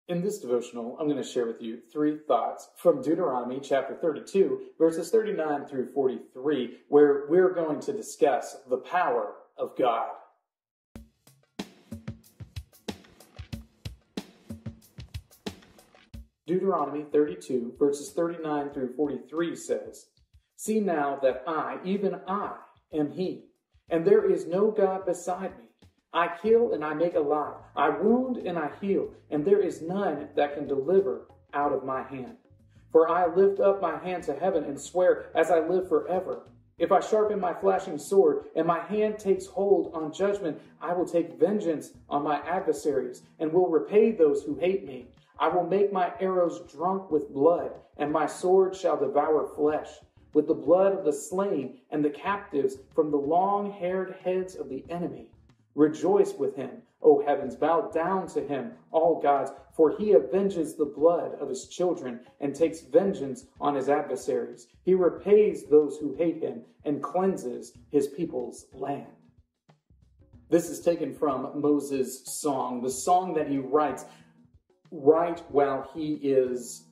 In this devotional, I'm going to share with you 3 thoughts from Deuteronomy chapter 32, verses 39 through 43, where we're going to discuss the power of God. Deuteronomy 32, verses 39 through 43 says, "See now that I, even I, am He, and there is no God beside me. I kill and I make alive. I wound and I heal, and there is none that can deliver out of my hand. For I lift up my hand to heaven and swear as I live forever. If I sharpen my flashing sword and my hand takes hold on judgment, I will take vengeance on my adversaries and will repay those who hate me. I will make my arrows drunk with blood, and my sword shall devour flesh, with the blood of the slain and the captives from the long-haired heads of the enemy. Rejoice with him, O heavens, bow down to him, all gods, for he avenges the blood of his children and takes vengeance on his adversaries. He repays those who hate him and cleanses his people's land." This is taken from Moses' song, the song that he writes right while he is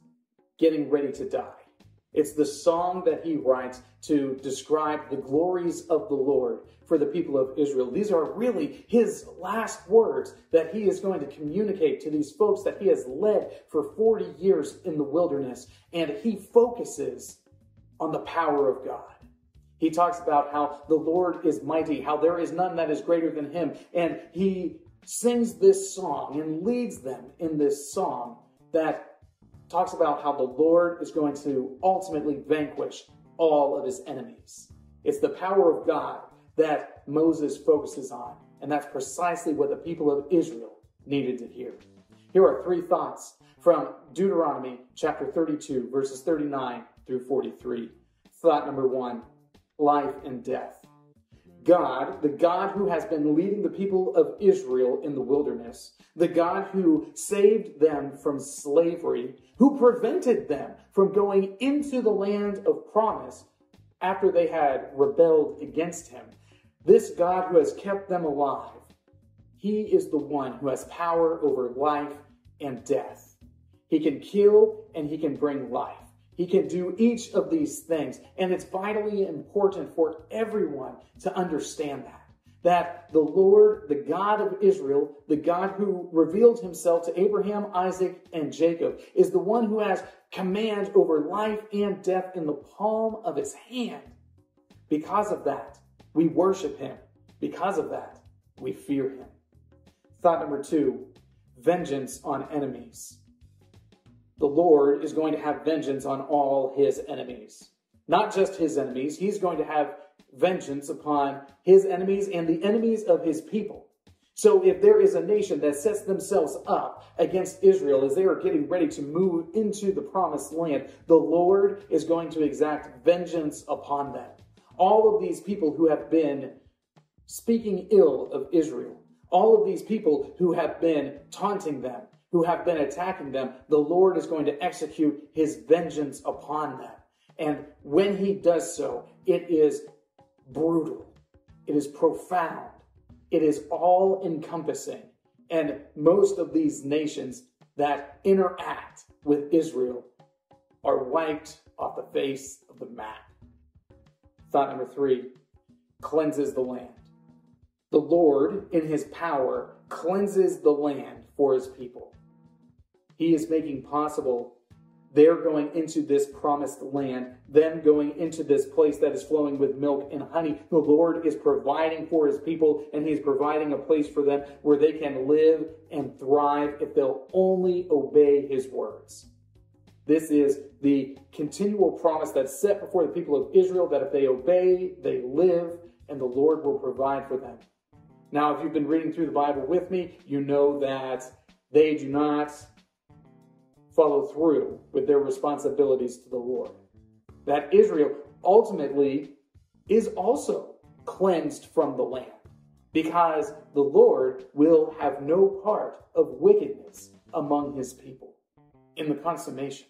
getting ready to die. It's the song that he writes to describe the glories of the Lord for the people of Israel. These are really his last words that he is going to communicate to these folks that he has led for 40 years in the wilderness. And he focuses on the power of God. He talks about how the Lord is mighty, how there is none that is greater than him. And he sings this song and leads them in this song that talks about how the Lord is going to ultimately vanquish all of his enemies. It's the power of God that Moses focuses on, and that's precisely what the people of Israel needed to hear. Here are 3 thoughts from Deuteronomy chapter 32, verses 39 through 43. Thought number 1, life and death. God, the God who has been leading the people of Israel in the wilderness, the God who saved them from slavery, who prevented them from going into the land of promise after they had rebelled against him. This God who has kept them alive, he is the one who has power over life and death. He can kill and he can bring life. He can do each of these things, and it's vitally important for everyone to understand that the Lord, the God of Israel, the God who revealed himself to Abraham, Isaac, and Jacob, is the one who has command over life and death in the palm of his hand. Because of that, we worship him. Because of that, we fear him. Thought number 2, vengeance on enemies. The Lord is going to have vengeance on all his enemies. Not just his enemies. He's going to have vengeance upon his enemies and the enemies of his people. So if there is a nation that sets themselves up against Israel as they are getting ready to move into the promised land, the Lord is going to exact vengeance upon them. All of these people who have been speaking ill of Israel, all of these people who have been taunting them, who have been attacking them, the Lord is going to execute his vengeance upon them. And when he does so, it is brutal. It is profound. It is all-encompassing. And most of these nations that interact with Israel are wiped off the face of the map. Thought number 3, cleanses the land. The Lord, in his power, cleanses the land for his people. He is making possible their going into this promised land, them going into this place that is flowing with milk and honey. The Lord is providing for his people, and he's providing a place for them where they can live and thrive if they'll only obey his words. This is the continual promise that's set before the people of Israel, that if they obey, they live, and the Lord will provide for them. Now, if you've been reading through the Bible with me, you know that they do not follow through with their responsibilities to the Lord. That Israel ultimately is also cleansed from the land, because the Lord will have no part of wickedness among his people. In the consummation,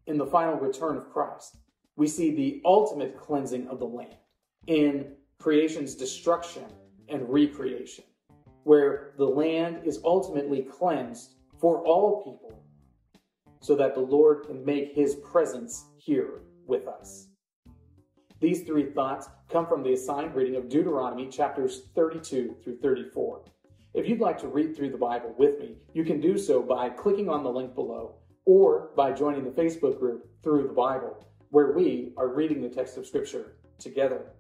in the final return of Christ, we see the ultimate cleansing of the land in creation's destruction and recreation, where the land is ultimately cleansed for all people, so that the Lord can make his presence here with us. These three thoughts come from the assigned reading of Deuteronomy chapters 32 through 34. If you'd like to read through the Bible with me, you can do so by clicking on the link below or by joining the Facebook group Through the Bible, where we are reading the text of Scripture together.